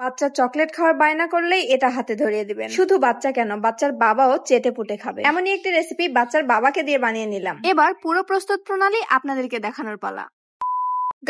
বাচ্চা চকলেট খাওয়ার বায়না করলেই এটা হাতে ধরিয়ে দিবেন। শুধু বাচ্চা কেন, বাচ্চার বাবাও চেটে পুটে খাবে। এমনই একটি রেসিপি বাচ্চার বাবাকে দিয়ে বানিয়ে নিলাম। এবার পুরো প্রস্তুত প্রণালী আপনাদেরকে দেখানোর পালা।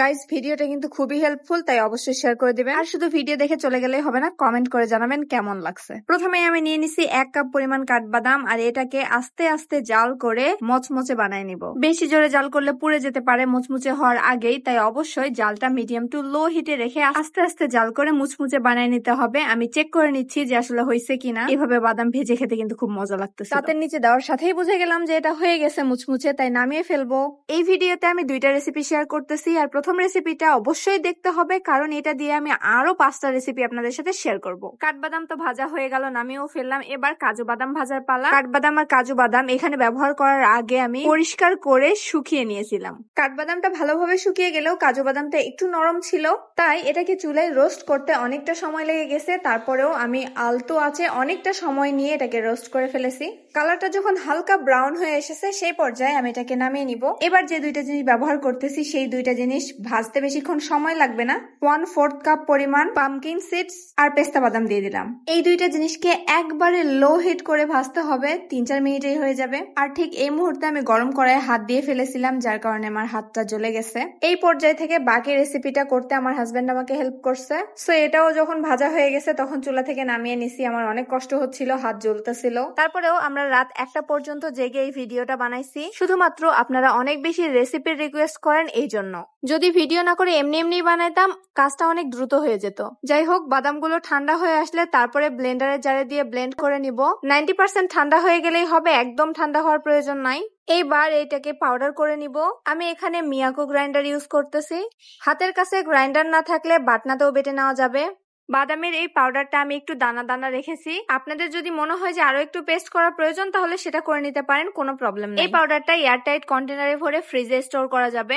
গাইজ, ভিডিওটা কিন্তু খুবই হেল্পফুল, তাই অবশ্যই শেয়ার করে দিবেন। আর শুধু ভিডিও দেখে চলে গেলেই হবে না, কমেন্ট করে জানাবেন কেমন লাগছে। প্রথমে আমি নিয়ে নিছি 1 কাপ পরিমাণ কাঠবাদাম, আর এটাকে আস্তে আস্তে জাল করে মচমচে বানায় নিব। বেশি জোরে জাল করলে পুড়ে যেতে পারে মুচমুচে হওয়ার আগেই, তাই অবশ্যই জালটা মিডিয়াম টু লো হিটে রেখে আস্তে আস্তে জাল করে মুচমুচে বানায় নিতে হবে। আমি চেক করে নিচ্ছি যে আসলে হয়েছে কিনা। এভাবে বাদাম ভেজে খেতে কিন্তু খুব মজা লাগতেছে। তাতের নিচে দেওয়ার সাথেই বুঝে গেলাম যে এটা হয়ে গেছে মুচমুচে, তাই নামিয়ে ফেলবো। এই ভিডিওতে আমি 2টা রেসিপি শেয়ার করতেছি, আর প্রথম রেসিপিটা অবশ্যই দেখতে হবে, কারণ এটা দিয়ে আমি আরো 5টা রেসিপি আপনাদের সাথে শেয়ার করব। কাঠবাদাম তো ভাজা হয়ে গেল, নামিয়েও ফেললাম। এবার কাজু বাদাম ভাজার পালা। কাঠবাদাম আর কাজু বাদাম এখানে ব্যবহার করার আগে আমি পরিষ্কার করে শুকিয়ে নিয়েছিলাম। কাঠবাদামটা ভালোভাবে শুকিয়ে গেলেও কাজু বাদামটা একটু নরম ছিল, তাই এটাকে চুলায় রোস্ট করতে অনেকটা সময় লেগে গেছে। তারপরেও আমি আলতো আঁচে অনেকটা সময় নিয়ে এটাকে রোস্ট করে ফেলেছি। কালারটা যখন হালকা ব্রাউন হয়ে এসেছে সেই পর্যায়ে আমি এটাকে নামিয়ে নিব। এবার যে 2টা জিনিস ব্যবহার করতেছি সেই 2টা জিনিস ভাজতে বেশিক্ষণ সময় লাগবে না। 1/4 কাপ পরিমাণ পামকিন সিডস আর পেস্তা বাদাম দিয়ে দিলাম। এই 2টা জিনিসকে একবারে লো হিট করে ভাজতে হবে, 3-4 মিনিটেই হয়ে যাবে। আর ঠিক এই মুহূর্তে আমি গরম কড়াইয়ে হাত দিয়ে ফেলেছিলাম, যার কারণে আমার হাতটা জ্বলে গেছে। এই পর্যায় থেকে বাকি রেসিপিটা করতে আমার হাজবেন্ড আমাকে হেল্প করছে। সো এটাও যখন ভাজা হয়ে গেছে তখন চুলা থেকে নামিয়ে নিছি। আমার অনেক কষ্ট হচ্ছিল, হাত জ্বলতেছিল। তারপরেও আমরা রাত 1টা পর্যন্ত জেগে এই ভিডিওটা বানাইছি, শুধুমাত্র আপনারা অনেক বেশি রেসিপির রিকোয়েস্ট করেন এই জন্য। যদি ভিডিও না করে এমনি এমনি বানাইতাম কাজটা অনেক দ্রুত হয়ে যেত। যাই হোক, বাদামগুলো ঠান্ডা হয়ে আসলে তারপরে ব্লেন্ডারের জারে দিয়ে ব্লেন্ড করে নিব। 90% ঠান্ডা হয়ে গেলেই হবে, একদম ঠান্ডা হওয়ার প্রয়োজন নাই। এইবার এইটাকে পাউডার করে নিব। আমি এখানে মিয়াকো গ্রাইন্ডার ইউজ করতেছি। হাতের কাছে গ্রাইন্ডার না থাকলে বাটনাতেও বেটে নেওয়া যাবে। বাদামের এই পাউডারটা আমি একটু দানা দানা রেখেছি। আপনাদের যদি মনে হয় যে আরো একটু পেস্ট করা প্রয়োজন তাহলে সেটা করে নিতে পারেন, কোনো প্রবলেম নেই। এই পাউডারটা এয়ারটাইট কন্টেনারে ভরে ফ্রিজে স্টোর করা যাবে।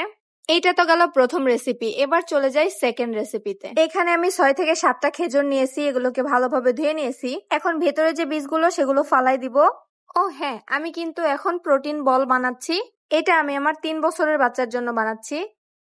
এইটা তো গেল প্রথম রেসিপি। এবার চলে যাই সেকেন্ড রেসিপিতে। এখানে আমি 6 থেকে 7টা খেজুর নিয়েছি, এগুলোকে ভালোভাবে ধুয়ে নিয়েছি। এখন ভেতরে যে বীজগুলো সেগুলো ফালাই দিব। ও হ্যাঁ, আমি কিন্তু এখন প্রোটিন বল বানাচ্ছি। এটা আমি আমার 3 বছরের বাচ্চার জন্য বানাচ্ছি।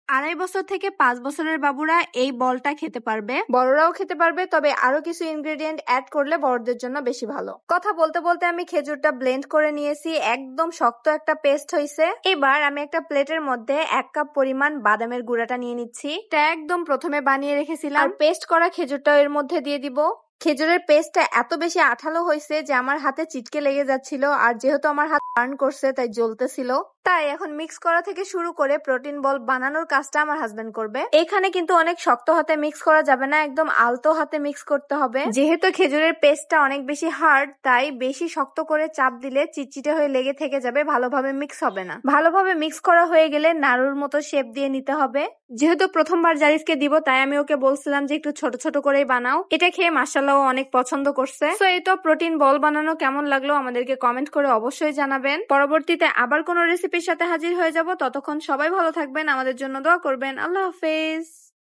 2.5 বছর থেকে 5 বছরের বাবুরা এই বলটা খেতে পারবে, বড়রাও খেতে পারবে, তবে আরো কিছু ইনগ্রেডিয়েন্ট অ্যাড করলে বড়দের জন্য বেশি ভালো। কথা বলতে বলতে আমি খেজুরটা ব্লেন্ড করে নিয়েছি, একদম শক্ত একটা পেস্ট হয়েছে। এবার আমি একটা প্লেটের মধ্যে 1 কাপ পরিমাণ বাদামের গুঁড়াটা নিয়ে নিচ্ছি। এটা একদম প্রথমে বানিয়ে রেখেছিলাম, আর পেস্ট করা খেজুরটা এর মধ্যে দিয়ে দিব। খেজুরের পেস্টটা এত বেশি আঠালো হয়েছে যে আমার হাতে চিটকে লেগে যাচ্ছিল, আর যেহেতু আমার হাত বার্ন করছে তাই জ্বলতেছিল। তাই এখন মিক্স করা থেকে শুরু করে প্রোটিন বল বানানোর কাজটা আমার হাজবেন্ড করবে। এখানে কিন্তু অনেক শক্ত হাতে মিক্স করা যাবে না, একদম আলতো হাতে মিক্স করতে হবে। যেহেতু খেজুরের পেস্টটা অনেক বেশি হার্ড, তাই বেশি শক্ত করে চাপ দিলে চিটচিটে হয়ে লেগে থেকে যাবে, ভালোভাবে মিক্স হবে না। ভালোভাবে মিক্স করা হয়ে গেলে নাড়ুর মতো শেপ দিয়ে নিতে হবে। যেহেতু প্রথমবার জারিফকে দিব তাই আমি ওকে বলছিলাম যে একটু ছোট ছোট করেই বানাও। এটা খেয়ে মাশাআল্লাহ অনেক পছন্দ করছে। তো এই তো প্রোটিন বল বানানো কেমন লাগলো আমাদেরকে কমেন্ট করে অবশ্যই জানাবেন। পরবর্তীতে আবার কোনো রেসিপির সাথে হাজির হয়ে যাব, ততক্ষণ সবাই ভালো থাকবেন, আমাদের জন্য দোয়া করবেন। আল্লাহ হাফেজ।